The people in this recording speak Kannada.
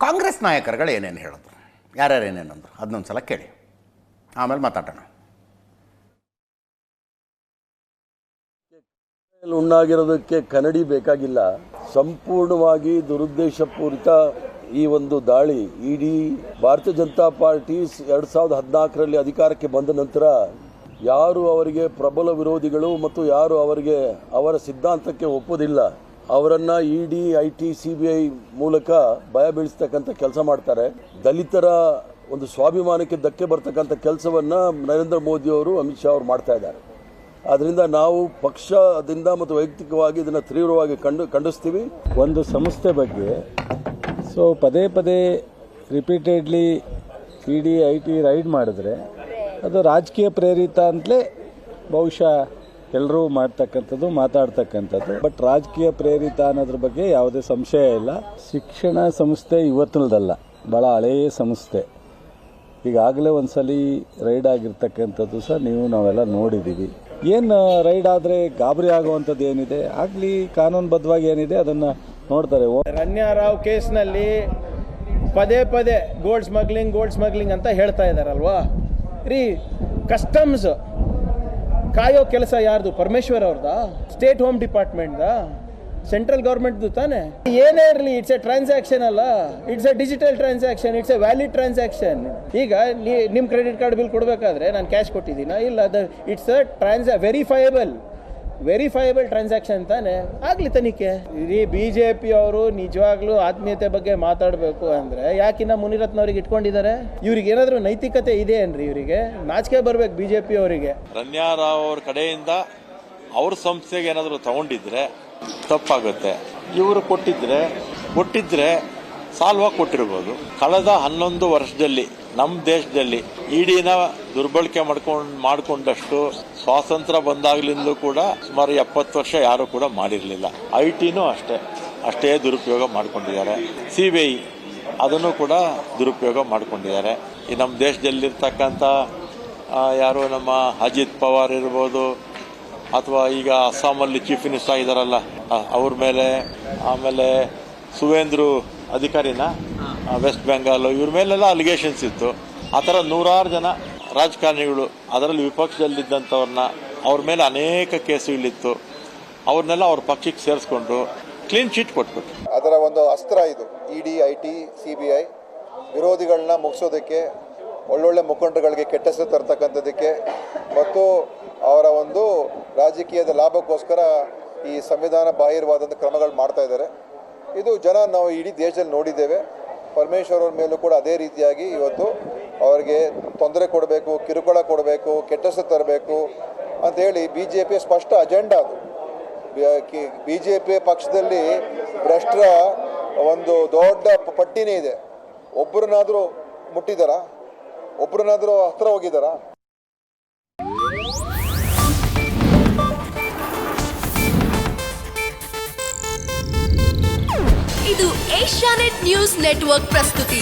ಕಾಂಗ್ರೆಸ್ ನಾಯಕರುಗಳು ಏನೇನು ಹೇಳಿದ್ರು, ಯಾರ್ಯಾರು ಏನೇನಂದ್ರು ಅದನ್ನೊಂದು ಸಲ ಕೇಳಿ, ಆಮೇಲೆ ಮಾತಾಡೋಣ. ಉಣ್ಣಾಗಿರೋದಕ್ಕೆ ಕನ್ನಡಿ ಬೇಕಾಗಿಲ್ಲ. ಸಂಪೂರ್ಣವಾಗಿ ದುರುದ್ದೇಶಪೂರಿತ ಈ ಒಂದು ದಾಳಿ ಇಡೀ ಭಾರತೀಯ ಜನತಾ ಪಾರ್ಟಿ 2014ರಲ್ಲಿ ಅಧಿಕಾರಕ್ಕೆ ಬಂದ ನಂತರ ಯಾರು ಅವರಿಗೆ ಪ್ರಬಲ ವಿರೋಧಿಗಳು ಮತ್ತು ಯಾರು ಅವರಿಗೆ ಅವರ ಸಿದ್ಧಾಂತಕ್ಕೆ ಒಪ್ಪೋದಿಲ್ಲ ಅವರನ್ನ ಇಡಿ, ಐಟಿ, ಸಿಬಿಐ ಮೂಲಕ ಭಯ ಬೀಳಿಸ್ತಕ್ಕಂಥ ಕೆಲಸ ಮಾಡ್ತಾರೆ. ದಲಿತರ ಒಂದು ಸ್ವಾಭಿಮಾನಕ್ಕೆ ಧಕ್ಕೆ ಬರ್ತಕ್ಕಂಥ ಕೆಲಸವನ್ನ ನರೇಂದ್ರ ಮೋದಿ ಅವರು, ಅಮಿತ್ ಶಾ ಅವರು ಮಾಡ್ತಾ ಇದ್ದಾರೆ. ಆದ್ದರಿಂದ ನಾವು ಪಕ್ಷದಿಂದ ಮತ್ತು ವೈಯಕ್ತಿಕವಾಗಿ ಇದನ್ನು ತೀವ್ರವಾಗಿ ಖಂಡಿಸ್ತೀವಿ. ಒಂದು ಸಂಸ್ಥೆ ಬಗ್ಗೆ ಪದೇ ಪದೇ ರಿಪೀಟೆಡ್ಲಿ ಇಡಿ, ಐಟಿ ರೈಡ್ ಮಾಡಿದ್ರೆ ಅದು ರಾಜಕೀಯ ಪ್ರೇರಿತ ಅಂತಲೇ ಬಹುಶಃ ಎಲ್ಲರೂ ಮಾಡ್ತಕ್ಕಂಥದ್ದು, ಮಾತಾಡ್ತಕ್ಕಂಥದ್ದು. ಬಟ್ ರಾಜಕೀಯ ಪ್ರೇರಿತ ಅನ್ನೋದ್ರ ಬಗ್ಗೆ ಯಾವುದೇ ಸಂಶಯ ಇಲ್ಲ. ಶಿಕ್ಷಣ ಸಂಸ್ಥೆ ಇವತ್ತಿನದಲ್ಲ, ಭಾಳ ಹಳೆಯ ಸಂಸ್ಥೆ. ಈಗಾಗಲೇ ಒಂದ್ಸಲಿ ರೈಡ್ ಆಗಿರ್ತಕ್ಕಂಥದ್ದು ಸಹ ನಾವೆಲ್ಲ ನೋಡಿದ್ದೀವಿ. ಏನು ರೈಡ್ ಆದರೆ ಗಾಬರಿ ಆಗುವಂಥದ್ದು ಏನಿದೆ, ಆಗಲಿ ಕಾನೂನುಬದ್ಧವಾಗಿ ಏನಿದೆ ಅದನ್ನು ನೋಡ್ತಾರೆ. ರಣ್ಯಾ ರಾವ್ ಕೇಸ್ನಲ್ಲಿ ಪದೇ ಪದೇ ಗೋಲ್ಡ್ ಸ್ಮಗ್ಲಿಂಗ್ ಅಂತ ಹೇಳ್ತಾ ಇದ್ದಾರಲ್ವಾ ರೀ. ಕಸ್ಟಮ್ಸ್ ಕಾಯೋ ಕೆಲಸ ಯಾರ್ದು? ಪರಮೇಶ್ವರ್ ಅವ್ರದ? State home ಡಿಪಾರ್ಟ್ಮೆಂಟ್ದ? ಸೆಂಟ್ರಲ್ ಗೌರ್ಮೆಂಟ್ದು ತಾನೆ? ಏನೇ ಇರಲಿ, ಇಟ್ಸ್ ಎ ಟ್ರಾನ್ಸಾಕ್ಷನ್ ಅಲ್ಲ, it's A digital transaction, it's A valid transaction. ಈಗ ನಿಮ್ಮ ಕ್ರೆಡಿಟ್ ಕಾರ್ಡ್ ಬಿಲ್ ಕೊಡಬೇಕಾದ್ರೆ ನಾನು ಕ್ಯಾಶ್ ಕೊಟ್ಟಿದ್ದೀನ? ಇಲ್ಲ, ಇಟ್ಸ್ ಅ ವೆರಿಫೈಯಬಲ್ ಟ್ರಾನ್ಸಾಕ್ಷನ್ ತಾನೆ. ಆಗಲಿ ತನಿಖೆ. ಈ BJP ಅವರು ನಿಜವಾಗ್ಲೂ ಆತ್ಮೀಯತೆ ಬಗ್ಗೆ ಮಾತಾಡಬೇಕು ಅಂದರೆ ಯಾಕಿನ್ನ ಮುನಿರತ್ನವ್ರಿಗೆ ಇಟ್ಕೊಂಡಿದ್ದಾರೆ? ಇವ್ರಿಗೆ ಏನಾದರೂ ನೈತಿಕತೆ ಇದೆ ಏನ್ರಿ? ಇವರಿಗೆ ನಾಚಿಕೆ ಬರ್ಬೇಕು BJP ಅವರಿಗೆ. ರಣ್ಯಾ ರಾವ್ ಅವ್ರ ಕಡೆಯಿಂದ ಅವ್ರ ಸಂಸ್ಥೆಗೆ ಏನಾದರೂ ತಗೊಂಡಿದ್ರೆ ತಪ್ಪಾಗುತ್ತೆ. ಇವರು ಕೊಟ್ಟಿದ್ರೆ ಸಾಲ್ವಾಗಿ ಕೊಟ್ಟಿರ್ಬೋದು. ಕಳೆದ 11 ವರ್ಷದಲ್ಲಿ ನಮ್ಮ ದೇಶದಲ್ಲಿ ಇಡಿನ ದುರ್ಬಳಕೆ ಮಾಡಿಕೊಂಡಷ್ಟು ಸ್ವಾತಂತ್ರ್ಯ ಬಂದಾಗಲಿಂದಲೂ ಕೂಡ ಸುಮಾರು 70 ವರ್ಷ ಯಾರು ಕೂಡ ಮಾಡಿರಲಿಲ್ಲ. ಐಟಿನೂ ಅಷ್ಟೇ ದುರುಪಯೋಗ ಮಾಡ್ಕೊಂಡಿದ್ದಾರೆ. CBI ಅದನ್ನು ಕೂಡ ದುರುಪಯೋಗ ಮಾಡ್ಕೊಂಡಿದ್ದಾರೆ. ಈ ನಮ್ಮ ದೇಶದಲ್ಲಿರ್ತಕ್ಕಂಥ ಯಾರು ನಮ್ಮ ಅಜಿತ್ ಪವಾರ್ ಇರ್ಬೋದು, ಅಥವಾ ಈಗ ಅಸ್ಸಾಮಲ್ಲಿ ಚೀಫ್ ಮಿನಿಸ್ಟರ್ ಆಗಿದ್ದಾರಲ್ಲ ಅವ್ರ ಮೇಲೆ, ಆಮೇಲೆ ಸುವೇಂದ್ರು ಅಧಿಕಾರಿನ ವೆಸ್ಟ್ ಬೆಂಗಾಲ್, ಇವ್ರ ಮೇಲೆಲ್ಲ ಅಲಿಗೇಷನ್ಸ್ ಇತ್ತು. ಆ ಥರ 100 ಜನ ರಾಜಕಾರಣಿಗಳು, ಅದರಲ್ಲಿ ವಿಪಕ್ಷದಲ್ಲಿದ್ದಂಥವ್ರನ್ನ ಅವ್ರ ಮೇಲೆ ಅನೇಕ ಕೇಸುಗಳಿತ್ತು. ಅವ್ರನ್ನೆಲ್ಲ ಅವ್ರ ಪಕ್ಷಕ್ಕೆ ಸೇರಿಸ್ಕೊಂಡು ಕ್ಲೀನ್ ಚೀಟ್ ಕೊಟ್ಬಿಟ್ಟು ಅದರ ಒಂದು ಅಸ್ತ್ರ ಇದು. ಇಡಿ, ಐಟಿ, CBI ವಿರೋಧಿಗಳನ್ನ ಮುಗಿಸೋದಕ್ಕೆ, ಒಳ್ಳೊಳ್ಳೆ ಮುಖಂಡರುಗಳಿಗೆ ಕೆಟ್ಟ ಹೆಸರು ತರ್ತಕ್ಕಂಥದ್ದಕ್ಕೆ ಮತ್ತು ಅವರ ಒಂದು ರಾಜಕೀಯದ ಲಾಭಕ್ಕೋಸ್ಕರ ಈ ಸಂವಿಧಾನ ಬಾಹಿರವಾದಂಥ ಕ್ರಮಗಳು ಮಾಡ್ತಾ ಇದ್ದಾರೆ. ಇದು ನಾವು ಇಡೀ ದೇಶದಲ್ಲಿ ನೋಡಿದ್ದೇವೆ. ಪರಮೇಶ್ವರ್ ಅವ್ರ ಮೇಲೂ ಕೂಡ ಅದೇ ರೀತಿಯಾಗಿ ಇವತ್ತು ಅವರಿಗೆ ತೊಂದರೆ ಕೊಡಬೇಕು, ಕಿರುಕುಳ ಕೊಡಬೇಕು, ಕೆಟ್ಟ ಹೆಸರು ತರಬೇಕು ಅಂಥೇಳಿ BJP ಸ್ಪಷ್ಟ ಅಜೆಂಡಾ ಅದು. BJP ಪಕ್ಷದಲ್ಲಿ ಭ್ರಷ್ಟರ ಒಂದು ದೊಡ್ಡ ಪಟ್ಟಿನೇ ಇದೆ. ಒಬ್ಬರನ್ನಾದರೂ ಮುಟ್ಟಿದಾರಾ? ಒಬ್ಬರನ್ನಾದರೂ ಹತ್ರ ಹೋಗಿದ್ದಾರಾ? ಇದು ಏಷ್ಯಾನೆಟ್ ನ್ಯೂಸ್ ನೆಟ್ವರ್ಕ್ ಪ್ರಸ್ತುತಿ.